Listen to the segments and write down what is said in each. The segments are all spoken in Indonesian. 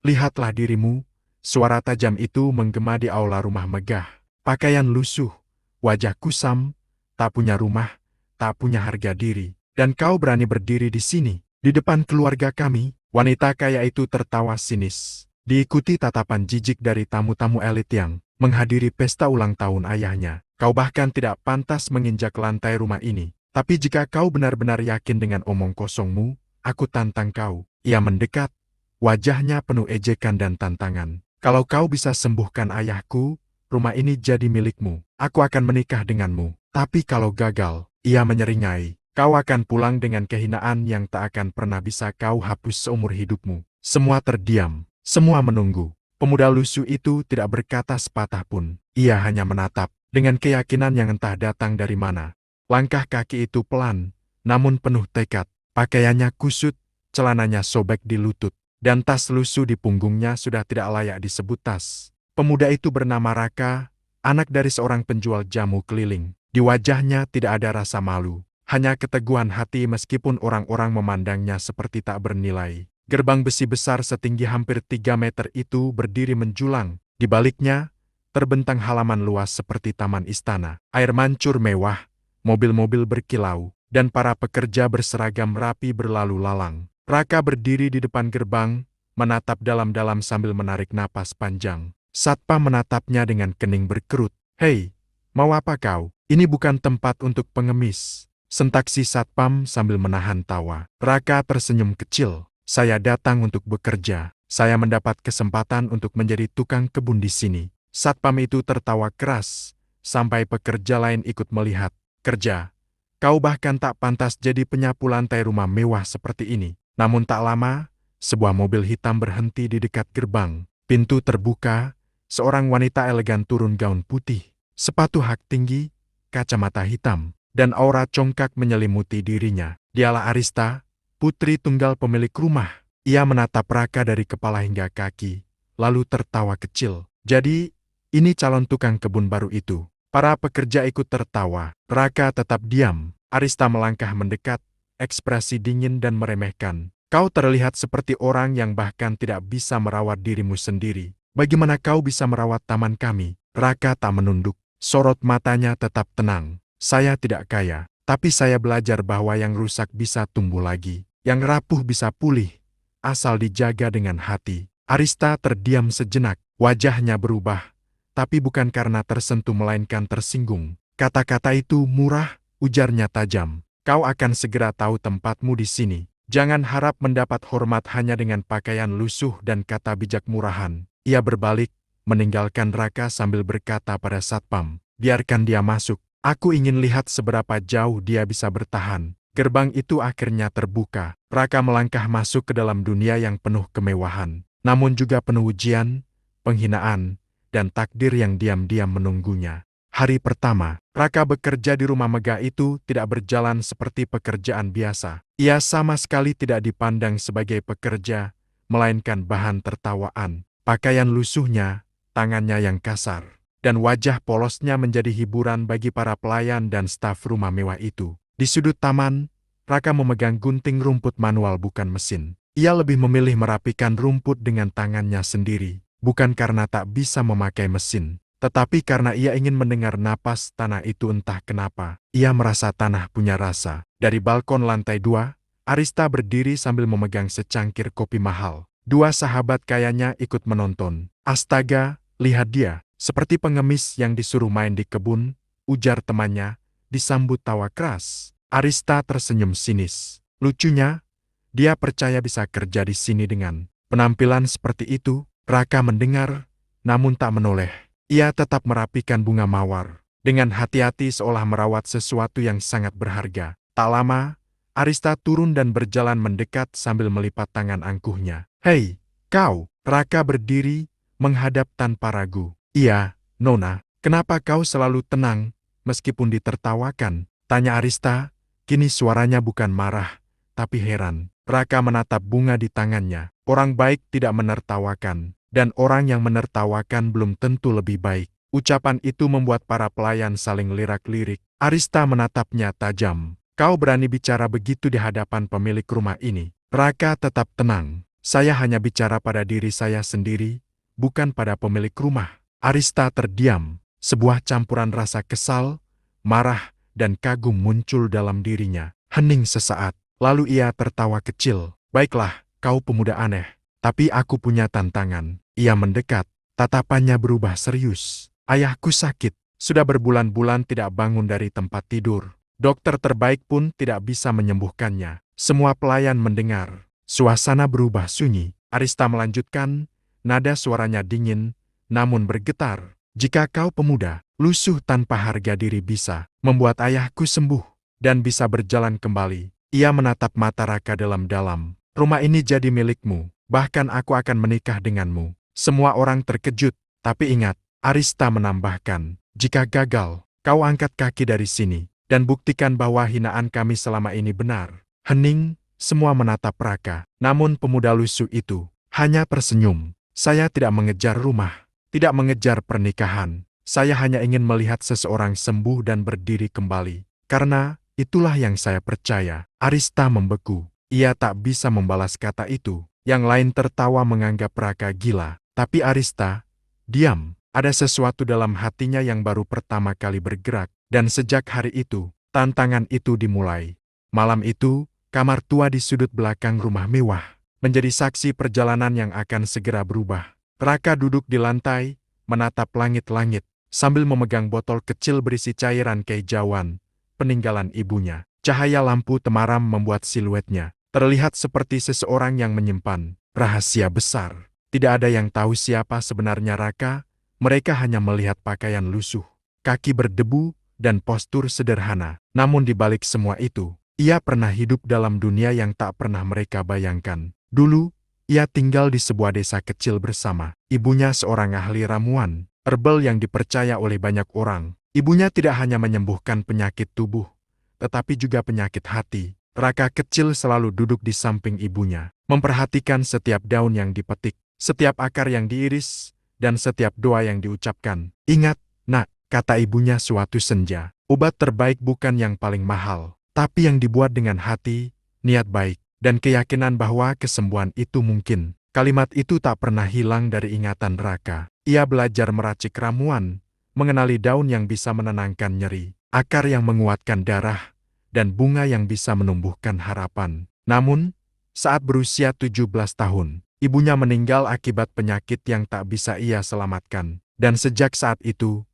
lihatlah dirimu." Suara tajam itu menggema di aula rumah megah. Pakaian lusuh, wajah kusam, tak punya rumah, tak punya harga diri. Dan kau berani berdiri di sini, di depan keluarga kami? Wanita kaya itu tertawa sinis. Diikuti tatapan jijik dari tamu-tamu elit yang menghadiri pesta ulang tahun ayahnya. Kau bahkan tidak pantas menginjak lantai rumah ini. Tapi jika kau benar-benar yakin dengan omong kosongmu, aku tantang kau. Ia mendekat, wajahnya penuh ejekan dan tantangan. Kalau kau bisa sembuhkan ayahku, rumah ini jadi milikmu. Aku akan menikah denganmu. Tapi kalau gagal, ia menyeringai, kau akan pulang dengan kehinaan yang tak akan pernah bisa kau hapus seumur hidupmu. Semua terdiam, semua menunggu. Pemuda lusuh itu tidak berkata sepatah pun. Ia hanya menatap, dengan keyakinan yang entah datang dari mana. Langkah kaki itu pelan, namun penuh tekad. Pakaiannya kusut, celananya sobek di lutut, dan tas lusuh di punggungnya sudah tidak layak disebut tas. Pemuda itu bernama Raka, anak dari seorang penjual jamu keliling. Di wajahnya tidak ada rasa malu, hanya keteguhan hati meskipun orang-orang memandangnya seperti tak bernilai. Gerbang besi besar setinggi hampir 3 meter itu berdiri menjulang. Di baliknya, terbentang halaman luas seperti taman istana. Air mancur mewah, mobil-mobil berkilau, dan para pekerja berseragam rapi berlalu lalang. Raka berdiri di depan gerbang, menatap dalam-dalam sambil menarik napas panjang. Satpam menatapnya dengan kening berkerut. "Hei, mau apa kau? Ini bukan tempat untuk pengemis," sentak si satpam sambil menahan tawa. Raka tersenyum kecil. "Saya datang untuk bekerja. Saya mendapat kesempatan untuk menjadi tukang kebun di sini." Satpam itu tertawa keras, sampai pekerja lain ikut melihat. "Kerja? Kau bahkan tak pantas jadi penyapu lantai rumah mewah seperti ini." Namun tak lama, sebuah mobil hitam berhenti di dekat gerbang. Pintu terbuka, seorang wanita elegan turun gaun putih, sepatu hak tinggi, kacamata hitam, dan aura congkak menyelimuti dirinya. Dialah Arista, putri tunggal pemilik rumah. Ia menatap Raka dari kepala hingga kaki, lalu tertawa kecil. "Jadi, ini calon tukang kebun baru itu." Para pekerja ikut tertawa. Raka tetap diam. Arista melangkah mendekat, ekspresi dingin dan meremehkan. "Kau terlihat seperti orang yang bahkan tidak bisa merawat dirimu sendiri. Bagaimana kau bisa merawat taman kami?" Raka tak menunduk. Sorot matanya tetap tenang. "Saya tidak kaya, tapi saya belajar bahwa yang rusak bisa tumbuh lagi. Yang rapuh bisa pulih, asal dijaga dengan hati." Arista terdiam sejenak. Wajahnya berubah, tapi bukan karena tersentuh melainkan tersinggung. "Kata-kata itu murah," ujarnya tajam. "Kau akan segera tahu tempatmu di sini. Jangan harap mendapat hormat hanya dengan pakaian lusuh dan kata bijak murahan." Ia berbalik, meninggalkan Raka sambil berkata pada satpam, "Biarkan dia masuk. Aku ingin lihat seberapa jauh dia bisa bertahan." Gerbang itu akhirnya terbuka. Raka melangkah masuk ke dalam dunia yang penuh kemewahan, namun juga penuh ujian, penghinaan, dan takdir yang diam-diam menunggunya. Hari pertama, Raka bekerja di rumah megah itu tidak berjalan seperti pekerjaan biasa. Ia sama sekali tidak dipandang sebagai pekerja, melainkan bahan tertawaan. Pakaian lusuhnya, tangannya yang kasar, dan wajah polosnya menjadi hiburan bagi para pelayan dan staf rumah mewah itu. Di sudut taman, Raka memegang gunting rumput manual bukan mesin. Ia lebih memilih merapikan rumput dengan tangannya sendiri, bukan karena tak bisa memakai mesin, tetapi karena ia ingin mendengar napas tanah itu. Entah kenapa, ia merasa tanah punya rasa. Dari balkon lantai 2, Arista berdiri sambil memegang secangkir kopi mahal. Dua sahabat kayanya ikut menonton. "Astaga, lihat dia, seperti pengemis yang disuruh main di kebun," ujar temannya, disambut tawa keras. Arista tersenyum sinis. Lucunya, dia percaya bisa kerja di sini dengan penampilan seperti itu. Raka mendengar, namun tak menoleh. Ia tetap merapikan bunga mawar, dengan hati-hati seolah merawat sesuatu yang sangat berharga. Tak lama, Arista turun dan berjalan mendekat sambil melipat tangan angkuhnya. "Hei, kau!" Raka berdiri, menghadap tanpa ragu. "Iya, Nona, kenapa kau selalu tenang, meskipun ditertawakan?" tanya Arista. Kini suaranya bukan marah, tapi heran. Raka menatap bunga di tangannya. Orang baik tidak menertawakan, dan orang yang menertawakan belum tentu lebih baik. Ucapan itu membuat para pelayan saling lirak-lirik. Arista menatapnya tajam. "Kau berani bicara begitu di hadapan pemilik rumah ini?" Raka tetap tenang. Saya hanya bicara pada diri saya sendiri, bukan pada pemilik rumah. Arista terdiam. Sebuah campuran rasa kesal, marah, dan kagum muncul dalam dirinya. Hening sesaat, lalu ia tertawa kecil. Baiklah, kau pemuda aneh. Tapi aku punya tantangan. Ia mendekat, tatapannya berubah serius. Ayahku sakit, sudah berbulan-bulan tidak bangun dari tempat tidur. Dokter terbaik pun tidak bisa menyembuhkannya. Semua pelayan mendengar. Suasana berubah sunyi. Arista melanjutkan, nada suaranya dingin, namun bergetar. Jika kau pemuda, lusuh tanpa harga diri bisa membuat ayahku sembuh dan bisa berjalan kembali. Ia menatap mata Raka dalam-dalam. Rumah ini jadi milikmu, bahkan aku akan menikah denganmu. Semua orang terkejut, tapi ingat, Arista menambahkan, jika gagal, kau angkat kaki dari sini dan buktikan bahwa hinaan kami selama ini benar. Hening, semua menatap Raka. Namun pemuda lusuh itu hanya tersenyum. Saya tidak mengejar rumah, tidak mengejar pernikahan. Saya hanya ingin melihat seseorang sembuh dan berdiri kembali. Karena itulah yang saya percaya. Arista membeku. Ia tak bisa membalas kata itu. Yang lain tertawa menganggap Raka gila. Tapi Arista, diam. Ada sesuatu dalam hatinya yang baru pertama kali bergerak. Dan sejak hari itu, tantangan itu dimulai. Malam itu, kamar tua di sudut belakang rumah mewah menjadi saksi perjalanan yang akan segera berubah. Raka duduk di lantai, menatap langit-langit, sambil memegang botol kecil berisi cairan kehijauan, peninggalan ibunya. Cahaya lampu temaram membuat siluetnya terlihat seperti seseorang yang menyimpan rahasia besar. Tidak ada yang tahu siapa sebenarnya Raka, mereka hanya melihat pakaian lusuh, kaki berdebu, dan postur sederhana. Namun di balik semua itu, ia pernah hidup dalam dunia yang tak pernah mereka bayangkan. Dulu, ia tinggal di sebuah desa kecil bersama ibunya, seorang ahli ramuan, herbal yang dipercaya oleh banyak orang. Ibunya tidak hanya menyembuhkan penyakit tubuh, tetapi juga penyakit hati. Raka kecil selalu duduk di samping ibunya, memperhatikan setiap daun yang dipetik, setiap akar yang diiris, dan setiap doa yang diucapkan. Ingat, nak, kata ibunya suatu senja, obat terbaik bukan yang paling mahal, tapi yang dibuat dengan hati, niat baik, dan keyakinan bahwa kesembuhan itu mungkin. Kalimat itu tak pernah hilang dari ingatan Raka. Ia belajar meracik ramuan, mengenali daun yang bisa menenangkan nyeri, akar yang menguatkan darah, dan bunga yang bisa menumbuhkan harapan. Namun, saat berusia 17 tahun, ibunya meninggal akibat penyakit yang tak bisa ia selamatkan. Dan sejak saat itu,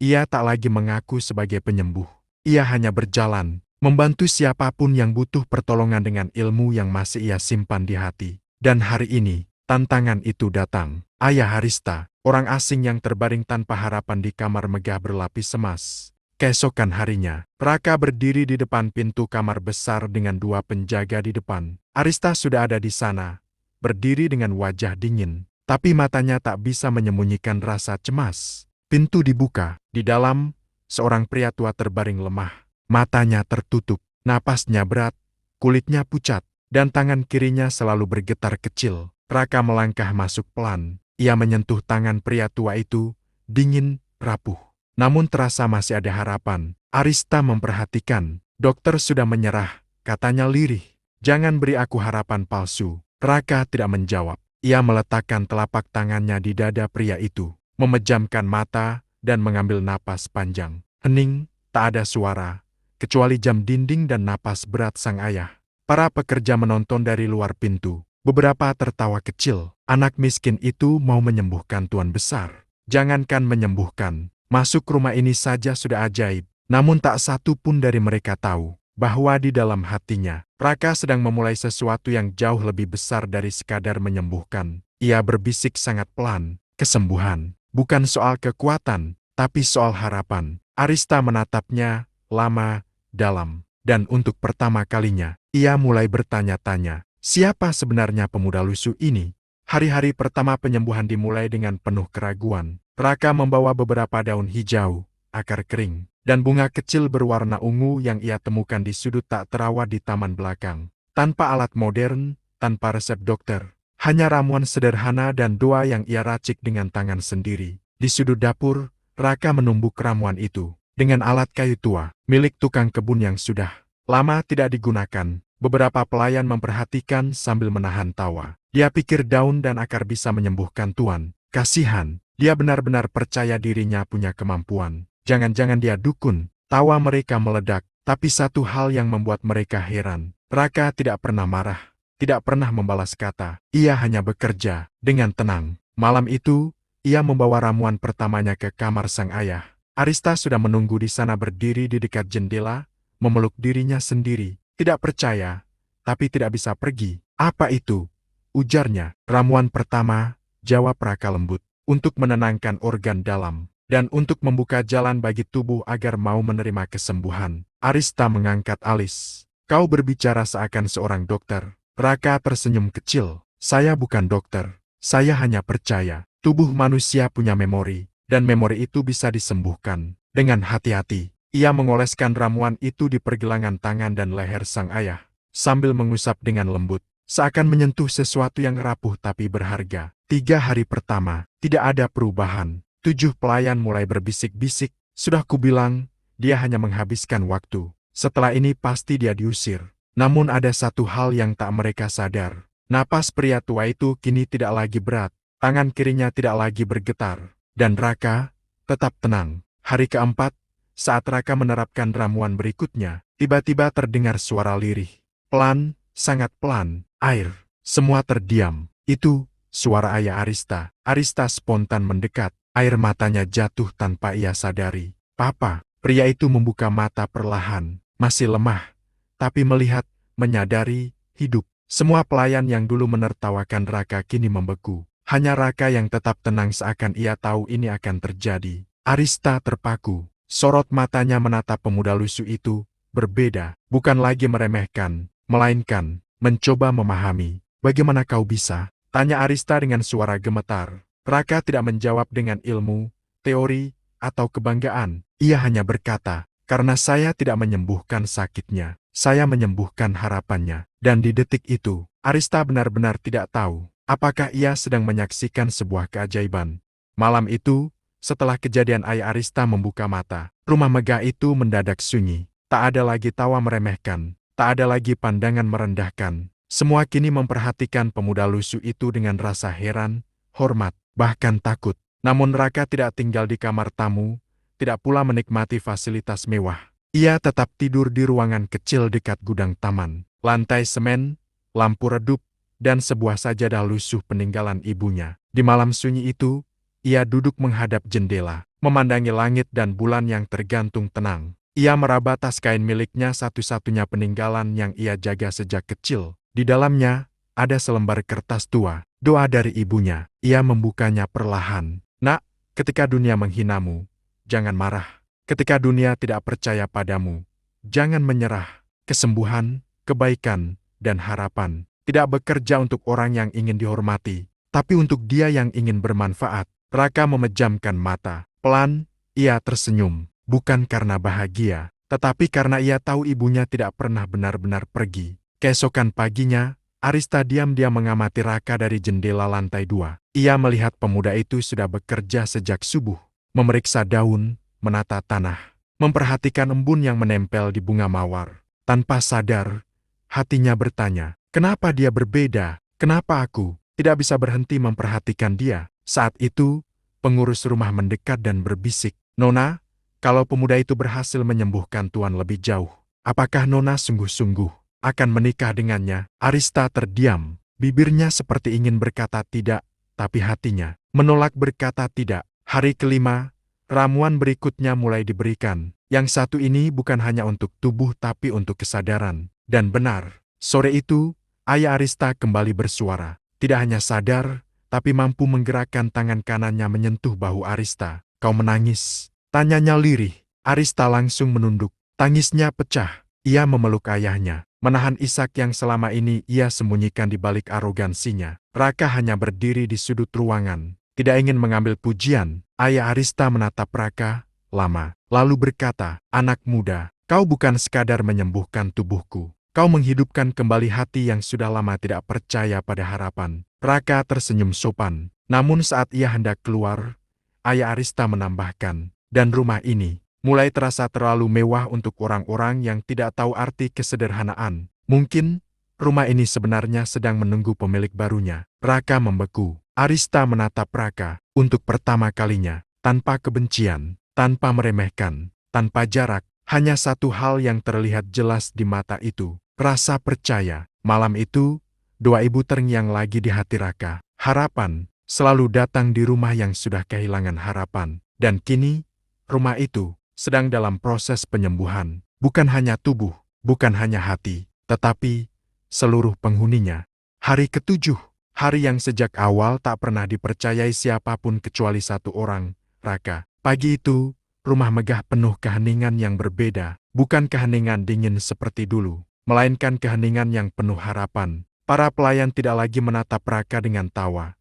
ia tak lagi mengaku sebagai penyembuh. Ia hanya berjalan, membantu siapapun yang butuh pertolongan dengan ilmu yang masih ia simpan di hati. Dan hari ini, tantangan itu datang. Ayah Arista, orang asing yang terbaring tanpa harapan di kamar megah berlapis emas. Keesokan harinya, Raka berdiri di depan pintu kamar besar dengan dua penjaga di depan. Arista sudah ada di sana, berdiri dengan wajah dingin, tapi matanya tak bisa menyembunyikan rasa cemas. Pintu dibuka. Di dalam, seorang pria tua terbaring lemah. Matanya tertutup, napasnya berat, kulitnya pucat, dan tangan kirinya selalu bergetar kecil. Raka melangkah masuk pelan. Ia menyentuh tangan pria tua itu, dingin, rapuh. Namun terasa masih ada harapan. Arista memperhatikan. Dokter sudah menyerah, katanya lirih. Jangan beri aku harapan palsu. Raka tidak menjawab. Ia meletakkan telapak tangannya di dada pria itu, memejamkan mata, dan mengambil napas panjang. Hening, tak ada suara, kecuali jam dinding dan napas berat sang ayah. Para pekerja menonton dari luar pintu. Beberapa tertawa kecil. Anak miskin itu mau menyembuhkan tuan besar. Jangankan menyembuhkan, masuk rumah ini saja sudah ajaib. Namun tak satu pun dari mereka tahu bahwa di dalam hatinya, Raka sedang memulai sesuatu yang jauh lebih besar dari sekadar menyembuhkan. Ia berbisik sangat pelan, kesembuhan bukan soal kekuatan, tapi soal harapan. Arista menatapnya lama, dalam, dan untuk pertama kalinya, ia mulai bertanya-tanya, siapa sebenarnya pemuda lusuh ini? Hari-hari pertama penyembuhan dimulai dengan penuh keraguan. Raka membawa beberapa daun hijau, akar kering, dan bunga kecil berwarna ungu yang ia temukan di sudut tak terawat di taman belakang. Tanpa alat modern, tanpa resep dokter, hanya ramuan sederhana dan doa yang ia racik dengan tangan sendiri. Di sudut dapur, Raka menumbuk ramuan itu dengan alat kayu tua, milik tukang kebun yang sudah lama tidak digunakan. Beberapa pelayan memperhatikan sambil menahan tawa. Dia pikir daun dan akar bisa menyembuhkan Tuan. Kasihan, dia benar-benar percaya dirinya punya kemampuan. Jangan-jangan dia dukun. Tawa mereka meledak, tapi satu hal yang membuat mereka heran. Raka tidak pernah marah, tidak pernah membalas kata. Ia hanya bekerja dengan tenang. Malam itu, ia membawa ramuan pertamanya ke kamar sang ayah. Arista sudah menunggu di sana berdiri di dekat jendela, memeluk dirinya sendiri. Tidak percaya, tapi tidak bisa pergi. Apa itu? Ujarnya. Ramuan pertama, jawab Raka lembut. Untuk menenangkan organ dalam, dan untuk membuka jalan bagi tubuh agar mau menerima kesembuhan. Arista mengangkat alis. Kau berbicara seakan seorang dokter. Raka tersenyum kecil. Saya bukan dokter. Saya hanya percaya. Tubuh manusia punya memori, dan memori itu bisa disembuhkan. Dengan hati-hati, ia mengoleskan ramuan itu di pergelangan tangan dan leher sang ayah, sambil mengusap dengan lembut, seakan menyentuh sesuatu yang rapuh tapi berharga. 3 hari pertama, tidak ada perubahan. 7 pelayan mulai berbisik-bisik, sudah kubilang, dia hanya menghabiskan waktu. Setelah ini pasti dia diusir. Namun ada satu hal yang tak mereka sadar. Napas pria tua itu kini tidak lagi berat, tangan kirinya tidak lagi bergetar. Dan Raka tetap tenang. Hari keempat, saat Raka menerapkan ramuan berikutnya, tiba-tiba terdengar suara lirih. Pelan, sangat pelan, air. Semua terdiam. Itu suara ayah Arista. Arista spontan mendekat. Air matanya jatuh tanpa ia sadari. Papa, pria itu membuka mata perlahan. Masih lemah, tapi melihat, menyadari, hidup. Semua pelayan yang dulu menertawakan Raka kini membeku. Hanya Raka yang tetap tenang seakan ia tahu ini akan terjadi. Arista terpaku. Sorot matanya menatap pemuda lusuh itu, berbeda. Bukan lagi meremehkan, melainkan mencoba memahami. Bagaimana kau bisa? Tanya Arista dengan suara gemetar. Raka tidak menjawab dengan ilmu, teori, atau kebanggaan. Ia hanya berkata, karena saya tidak menyembuhkan sakitnya, saya menyembuhkan harapannya. Dan di detik itu, Arista benar-benar tidak tahu, apakah ia sedang menyaksikan sebuah keajaiban. Malam itu, setelah kejadian ayah Arista membuka mata, rumah megah itu mendadak sunyi. Tak ada lagi tawa meremehkan, tak ada lagi pandangan merendahkan. Semua kini memperhatikan pemuda lusuh itu dengan rasa heran, hormat, bahkan takut. Namun Raka tidak tinggal di kamar tamu, tidak pula menikmati fasilitas mewah. Ia tetap tidur di ruangan kecil dekat gudang taman. Lantai semen, lampu redup, dan sebuah sajadah lusuh peninggalan ibunya. Di malam sunyi itu, ia duduk menghadap jendela, memandangi langit dan bulan yang tergantung tenang. Ia meraba tas kain miliknya, satu-satunya peninggalan yang ia jaga sejak kecil. Di dalamnya, ada selembar kertas tua, doa dari ibunya. Ia membukanya perlahan. Nak, ketika dunia menghinamu, jangan marah. Ketika dunia tidak percaya padamu, jangan menyerah. Kesembuhan, kebaikan, dan harapan tidak bekerja untuk orang yang ingin dihormati, tapi untuk dia yang ingin bermanfaat. Raka memejamkan mata. Pelan, ia tersenyum. Bukan karena bahagia, tetapi karena ia tahu ibunya tidak pernah benar-benar pergi. Keesokan paginya, Arista diam-diam mengamati Raka dari jendela lantai 2. Ia melihat pemuda itu sudah bekerja sejak subuh, memeriksa daun, menata tanah, memperhatikan embun yang menempel di bunga mawar. Tanpa sadar, hatinya bertanya, kenapa dia berbeda? Kenapa aku tidak bisa berhenti memperhatikan dia? Saat itu, pengurus rumah mendekat dan berbisik, Nona, kalau pemuda itu berhasil menyembuhkan Tuan lebih jauh, apakah Nona sungguh-sungguh akan menikah dengannya? Arista terdiam, bibirnya seperti ingin berkata tidak, tapi hatinya menolak berkata tidak. Hari kelima, ramuan berikutnya mulai diberikan. Yang satu ini bukan hanya untuk tubuh tapi untuk kesadaran. Dan benar, sore itu, ayah Arista kembali bersuara. Tidak hanya sadar, tapi mampu menggerakkan tangan kanannya menyentuh bahu Arista. Kau menangis? Tanyanya lirih. Arista langsung menunduk. Tangisnya pecah. Ia memeluk ayahnya, menahan isak yang selama ini ia sembunyikan di balik arogansinya. Raka hanya berdiri di sudut ruangan, tidak ingin mengambil pujian. Ayah Arista menatap Raka lama, lalu berkata, anak muda, kau bukan sekadar menyembuhkan tubuhku. Kau menghidupkan kembali hati yang sudah lama tidak percaya pada harapan. Raka tersenyum sopan, namun saat ia hendak keluar, ayah Arista menambahkan, dan rumah ini mulai terasa terlalu mewah untuk orang-orang yang tidak tahu arti kesederhanaan. Mungkin rumah ini sebenarnya sedang menunggu pemilik barunya. Raka membeku. Arista menatap Raka untuk pertama kalinya, tanpa kebencian, tanpa meremehkan, tanpa jarak. Hanya satu hal yang terlihat jelas di mata itu, rasa percaya. Malam itu, dua ibu terngiang lagi di hati Raka. Harapan selalu datang di rumah yang sudah kehilangan harapan. Dan kini, rumah itu sedang dalam proses penyembuhan. Bukan hanya tubuh, bukan hanya hati, tetapi seluruh penghuninya. Hari ketujuh, hari yang sejak awal tak pernah dipercayai siapapun kecuali satu orang, Raka. Pagi itu, rumah megah penuh keheningan yang berbeda. Bukan keheningan dingin seperti dulu, melainkan keheningan yang penuh harapan. Para pelayan tidak lagi menatap Raka dengan tawa,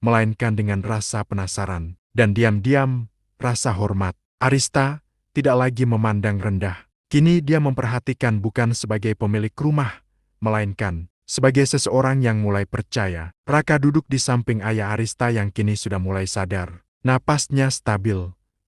melainkan dengan rasa penasaran. Dan diam-diam, rasa hormat. Arista tidak lagi memandang rendah. Kini dia memperhatikan bukan sebagai pemilik rumah, melainkan sebagai seseorang yang mulai percaya. Raka duduk di samping ayah Arista yang kini sudah mulai sadar. Napasnya stabil,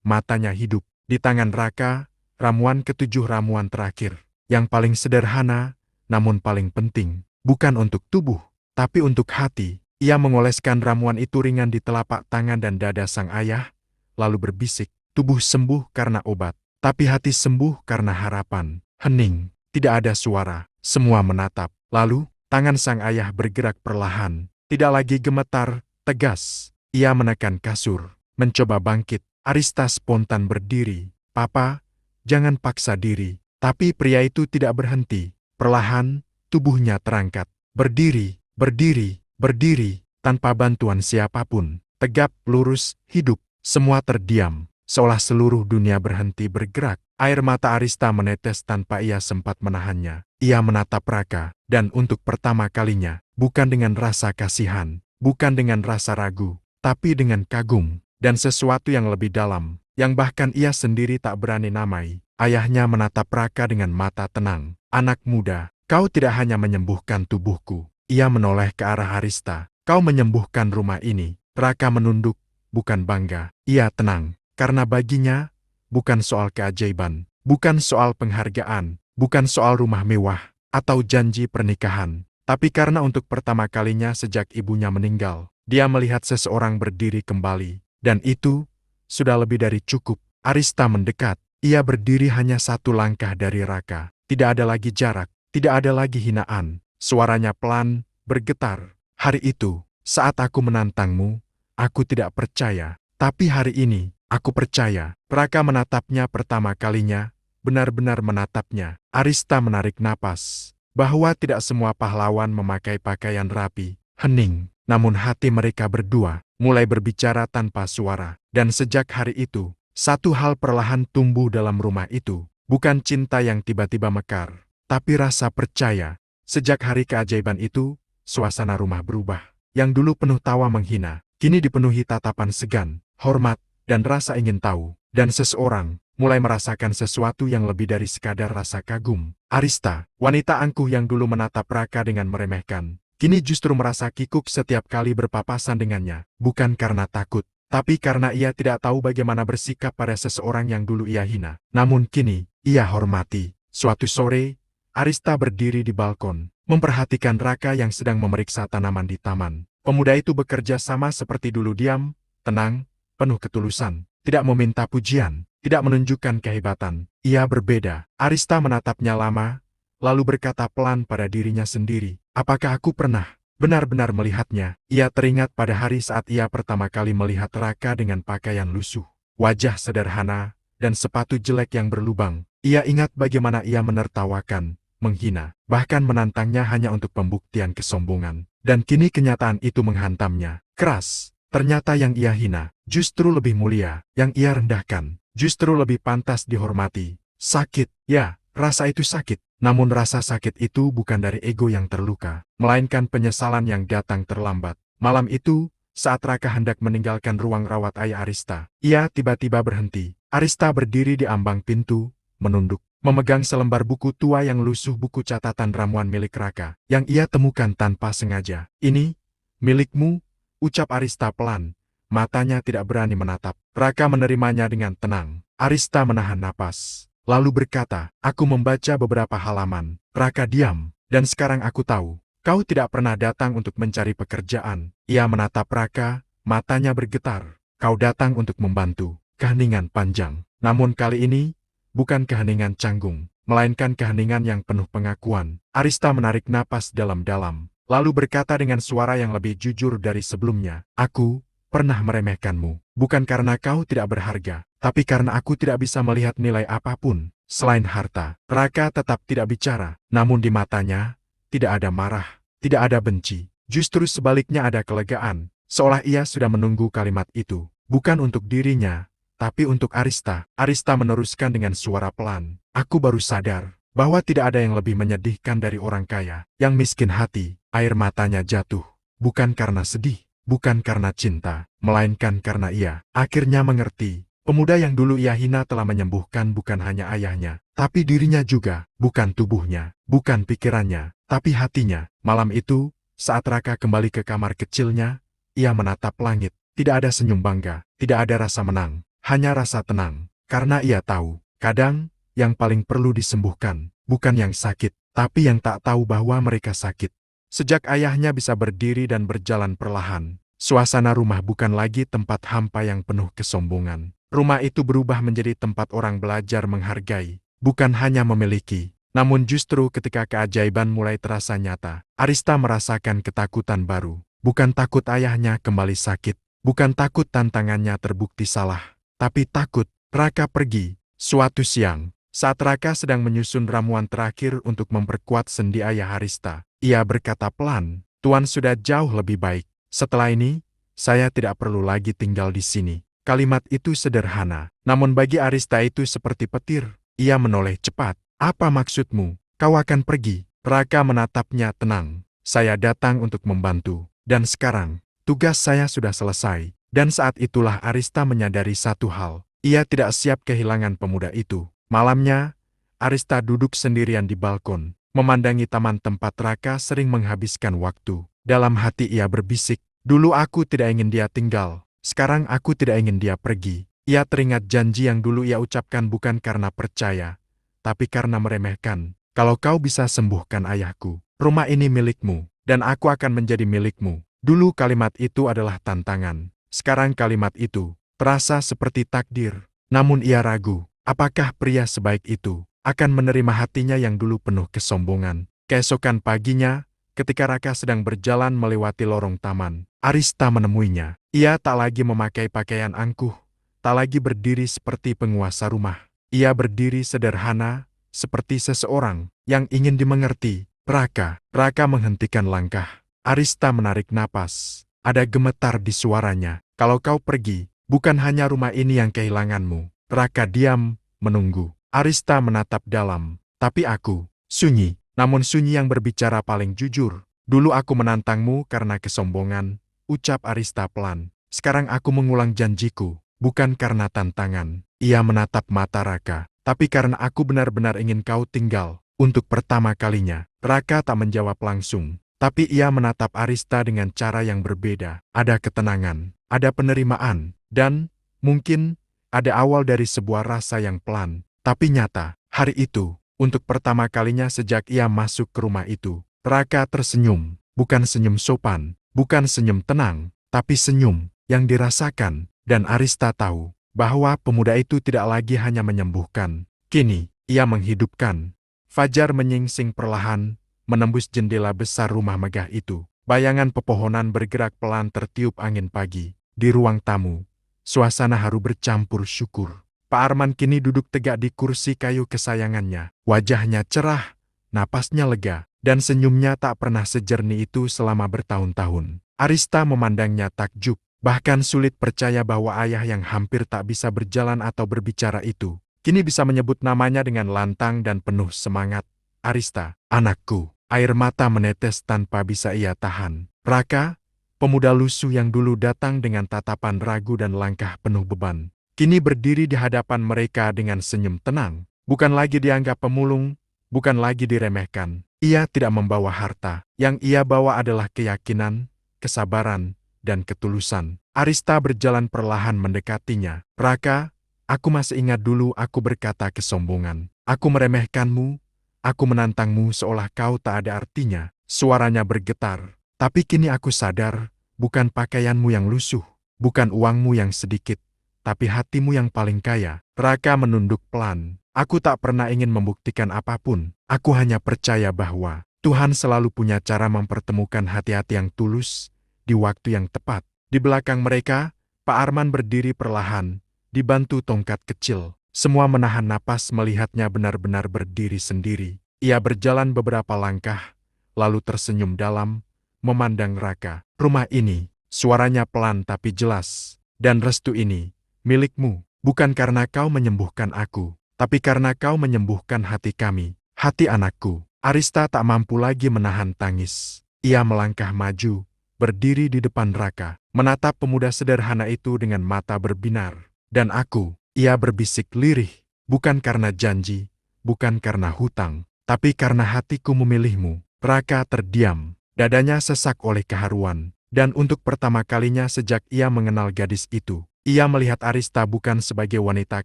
matanya hidup. Di tangan Raka, ramuan ketujuh ramuan terakhir. Yang paling sederhana, namun paling penting. Bukan untuk tubuh, tapi untuk hati. Ia mengoleskan ramuan itu ringan di telapak tangan dan dada sang ayah, lalu berbisik, tubuh sembuh karena obat. Tapi hati sembuh karena harapan. Hening, tidak ada suara, semua menatap. Lalu, tangan sang ayah bergerak perlahan. Tidak lagi gemetar, tegas. Ia menekan kasur, mencoba bangkit. Arista spontan berdiri. Papa, jangan paksa diri. Tapi pria itu tidak berhenti. Perlahan, tubuhnya terangkat. Berdiri, berdiri, berdiri, tanpa bantuan siapapun. Tegap, lurus, hidup. Semua terdiam. Seolah seluruh dunia berhenti bergerak. Air mata Arista menetes tanpa ia sempat menahannya. Ia menatap Raka, dan untuk pertama kalinya, bukan dengan rasa kasihan, bukan dengan rasa ragu, tapi dengan kagum, dan sesuatu yang lebih dalam, yang bahkan ia sendiri tak berani namai. Ayahnya menatap Raka dengan mata tenang. Anak muda, kau tidak hanya menyembuhkan tubuhku. Ia menoleh ke arah Arista. Kau menyembuhkan rumah ini. Raka menunduk, bukan bangga. Ia tenang. Karena baginya, bukan soal keajaiban, bukan soal penghargaan, bukan soal rumah mewah, atau janji pernikahan. Tapi karena untuk pertama kalinya sejak ibunya meninggal, dia melihat seseorang berdiri kembali. Dan itu, sudah lebih dari cukup. Arista mendekat. Ia berdiri hanya satu langkah dari Raka. Tidak ada lagi jarak, tidak ada lagi hinaan. Suaranya pelan, bergetar. Hari itu, saat aku menantangmu, aku tidak percaya. Tapi hari ini, aku percaya. Raka menatapnya pertama kalinya, benar-benar menatapnya. Arista menarik napas, bahwa tidak semua pahlawan memakai pakaian rapi. Hening, namun hati mereka berdua mulai berbicara tanpa suara. Dan sejak hari itu, satu hal perlahan tumbuh dalam rumah itu. Bukan cinta yang tiba-tiba mekar, tapi rasa percaya. Sejak hari keajaiban itu, suasana rumah berubah. Yang dulu penuh tawa menghina, kini dipenuhi tatapan segan, hormat, dan rasa ingin tahu, dan seseorang mulai merasakan sesuatu yang lebih dari sekadar rasa kagum. Arista, wanita angkuh yang dulu menatap Raka dengan meremehkan, kini justru merasa kikuk setiap kali berpapasan dengannya, bukan karena takut, tapi karena ia tidak tahu bagaimana bersikap pada seseorang yang dulu ia hina. Namun kini, ia hormati. Suatu sore, Arista berdiri di balkon, memperhatikan Raka yang sedang memeriksa tanaman di taman. Pemuda itu bekerja sama seperti dulu, diam, tenang, penuh ketulusan, tidak meminta pujian, tidak menunjukkan kehebatan. Ia berbeda. Arista menatapnya lama, lalu berkata pelan pada dirinya sendiri, apakah aku pernah benar-benar melihatnya? Ia teringat pada hari saat ia pertama kali melihat Raka dengan pakaian lusuh, wajah sederhana, dan sepatu jelek yang berlubang. Ia ingat bagaimana ia menertawakan, menghina, bahkan menantangnya hanya untuk pembuktian kesombongan. Dan kini kenyataan itu menghantamnya, keras. Ternyata yang ia hina, justru lebih mulia, yang ia rendahkan, justru lebih pantas dihormati. Sakit, ya, rasa itu sakit. Namun rasa sakit itu bukan dari ego yang terluka, melainkan penyesalan yang datang terlambat. Malam itu, saat Raka hendak meninggalkan ruang rawat ayah Arista, ia tiba-tiba berhenti. Arista berdiri di ambang pintu, menunduk, memegang selembar buku tua yang lusuh, buku catatan ramuan milik Raka, yang ia temukan tanpa sengaja. Ini, milikmu, ucap Arista pelan. Matanya tidak berani menatap. Raka menerimanya dengan tenang. Arista menahan napas, lalu berkata, aku membaca beberapa halaman. Raka diam, dan sekarang aku tahu. Kau tidak pernah datang untuk mencari pekerjaan. Ia menatap Raka, matanya bergetar. Kau datang untuk membantu. Keheningan panjang. Namun kali ini, bukan keheningan canggung, melainkan keheningan yang penuh pengakuan. Arista menarik napas dalam-dalam, lalu berkata dengan suara yang lebih jujur dari sebelumnya, "Aku pernah meremehkanmu, bukan karena kau tidak berharga, tapi karena aku tidak bisa melihat nilai apapun selain harta." Raka tetap tidak bicara, namun di matanya tidak ada marah, tidak ada benci. Justru sebaliknya ada kelegaan, seolah ia sudah menunggu kalimat itu, bukan untuk dirinya, tapi untuk Arista. Arista meneruskan dengan suara pelan, "Aku baru sadar bahwa tidak ada yang lebih menyedihkan dari orang kaya, yang miskin hati." Air matanya jatuh, bukan karena sedih, bukan karena cinta, melainkan karena ia akhirnya mengerti. Pemuda yang dulu ia hina telah menyembuhkan bukan hanya ayahnya, tapi dirinya juga, bukan tubuhnya, bukan pikirannya, tapi hatinya. Malam itu, saat Raka kembali ke kamar kecilnya, ia menatap langit. Tidak ada senyum bangga, tidak ada rasa menang, hanya rasa tenang. Karena ia tahu, kadang, yang paling perlu disembuhkan, bukan yang sakit, tapi yang tak tahu bahwa mereka sakit. Sejak ayahnya bisa berdiri dan berjalan perlahan, suasana rumah bukan lagi tempat hampa yang penuh kesombongan. Rumah itu berubah menjadi tempat orang belajar menghargai, bukan hanya memiliki. Namun justru ketika keajaiban mulai terasa nyata, Arista merasakan ketakutan baru. Bukan takut ayahnya kembali sakit, bukan takut tantangannya terbukti salah, tapi takut Raka pergi. Suatu siang, saat Raka sedang menyusun ramuan terakhir untuk memperkuat sendi ayah Arista, ia berkata pelan, "Tuan sudah jauh lebih baik. Setelah ini, saya tidak perlu lagi tinggal di sini." Kalimat itu sederhana, namun bagi Arista itu seperti petir. Ia menoleh cepat. "Apa maksudmu? Kau akan pergi?" Raka menatapnya tenang. "Saya datang untuk membantu. Dan sekarang, tugas saya sudah selesai." Dan saat itulah Arista menyadari satu hal. Ia tidak siap kehilangan pemuda itu. Malamnya, Arista duduk sendirian di balkon, memandangi taman tempat Raka sering menghabiskan waktu. Dalam hati ia berbisik, "Dulu aku tidak ingin dia tinggal. Sekarang aku tidak ingin dia pergi." Ia teringat janji yang dulu ia ucapkan bukan karena percaya, tapi karena meremehkan. "Kalau kau bisa sembuhkan ayahku, rumah ini milikmu, dan aku akan menjadi milikmu." Dulu kalimat itu adalah tantangan. Sekarang kalimat itu terasa seperti takdir. Namun ia ragu, apakah pria sebaik itu akan menerima hatinya yang dulu penuh kesombongan. Keesokan paginya, ketika Raka sedang berjalan melewati lorong taman, Arista menemuinya. Ia tak lagi memakai pakaian angkuh, tak lagi berdiri seperti penguasa rumah. Ia berdiri sederhana, seperti seseorang yang ingin dimengerti. "Raka." Raka menghentikan langkah. Arista menarik napas. Ada gemetar di suaranya. "Kalau kau pergi, bukan hanya rumah ini yang kehilanganmu." Raka diam, menunggu. Arista menatap dalam. "Tapi aku sunyi." Namun sunyi yang berbicara paling jujur. "Dulu aku menantangmu karena kesombongan," ucap Arista pelan. "Sekarang aku mengulang janjiku, bukan karena tantangan." Ia menatap mata Raka. "Tapi karena aku benar-benar ingin kau tinggal." Untuk pertama kalinya, Raka tak menjawab langsung. Tapi ia menatap Arista dengan cara yang berbeda. Ada ketenangan, ada penerimaan, dan mungkin ada awal dari sebuah rasa yang pelan, tapi nyata. Hari itu, untuk pertama kalinya sejak ia masuk ke rumah itu, Raka tersenyum. Bukan senyum sopan, bukan senyum tenang, tapi senyum yang dirasakan. Dan Arista tahu bahwa pemuda itu tidak lagi hanya menyembuhkan. Kini, ia menghidupkan. Fajar menyingsing perlahan, menembus jendela besar rumah megah itu. Bayangan pepohonan bergerak pelan tertiup angin pagi. Di ruang tamu, suasana haru bercampur syukur. Pak Arman kini duduk tegak di kursi kayu kesayangannya. Wajahnya cerah, napasnya lega, dan senyumnya tak pernah sejernih itu selama bertahun-tahun. Arista memandangnya takjub, bahkan sulit percaya bahwa ayah yang hampir tak bisa berjalan atau berbicara itu, kini bisa menyebut namanya dengan lantang dan penuh semangat. "Arista, anakku." Air mata menetes tanpa bisa ia tahan. Raka, pemuda lusuh yang dulu datang dengan tatapan ragu dan langkah penuh beban, kini berdiri di hadapan mereka dengan senyum tenang. Bukan lagi dianggap pemulung, bukan lagi diremehkan. Ia tidak membawa harta. Yang ia bawa adalah keyakinan, kesabaran, dan ketulusan. Arista berjalan perlahan mendekatinya. "Raka, aku masih ingat dulu aku berkata kesombongan. Aku meremehkanmu. Aku menantangmu seolah kau tak ada artinya. Suaranya bergetar. Tapi kini aku sadar, bukan pakaianmu yang lusuh, bukan uangmu yang sedikit, tapi hatimu yang paling kaya. Raka menunduk pelan. Aku tak pernah ingin membuktikan apapun. Aku hanya percaya bahwa Tuhan selalu punya cara mempertemukan hati-hati yang tulus di waktu yang tepat. Di belakang mereka, Pak Arman berdiri perlahan, dibantu tongkat kecil. Semua menahan napas melihatnya benar-benar berdiri sendiri. Ia berjalan beberapa langkah, lalu tersenyum dalam, memandang Raka. Rumah ini, suaranya pelan tapi jelas. Dan restu ini, milikmu, bukan karena kau menyembuhkan aku, tapi karena kau menyembuhkan hati kami, hati anakku. Arista tak mampu lagi menahan tangis. Ia melangkah maju, berdiri di depan Raka, menatap pemuda sederhana itu dengan mata berbinar. Dan aku, ia berbisik lirih, bukan karena janji, bukan karena hutang, tapi karena hatiku memilihmu. Raka terdiam, dadanya sesak oleh keharuan. Dan untuk pertama kalinya sejak ia mengenal gadis itu, ia melihat Arista bukan sebagai wanita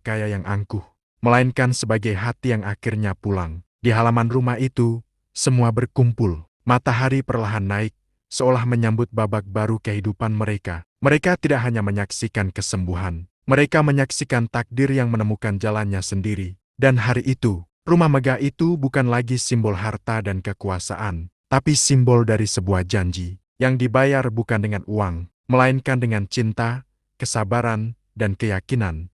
kaya yang angkuh, melainkan sebagai hati yang akhirnya pulang. Di halaman rumah itu, semua berkumpul. Matahari perlahan naik, seolah menyambut babak baru kehidupan mereka. Mereka tidak hanya menyaksikan kesembuhan, mereka menyaksikan takdir yang menemukan jalannya sendiri. Dan hari itu, rumah megah itu bukan lagi simbol harta dan kekuasaan, tapi simbol dari sebuah janji, yang dibayar bukan dengan uang, melainkan dengan cinta, kesabaran, dan keyakinan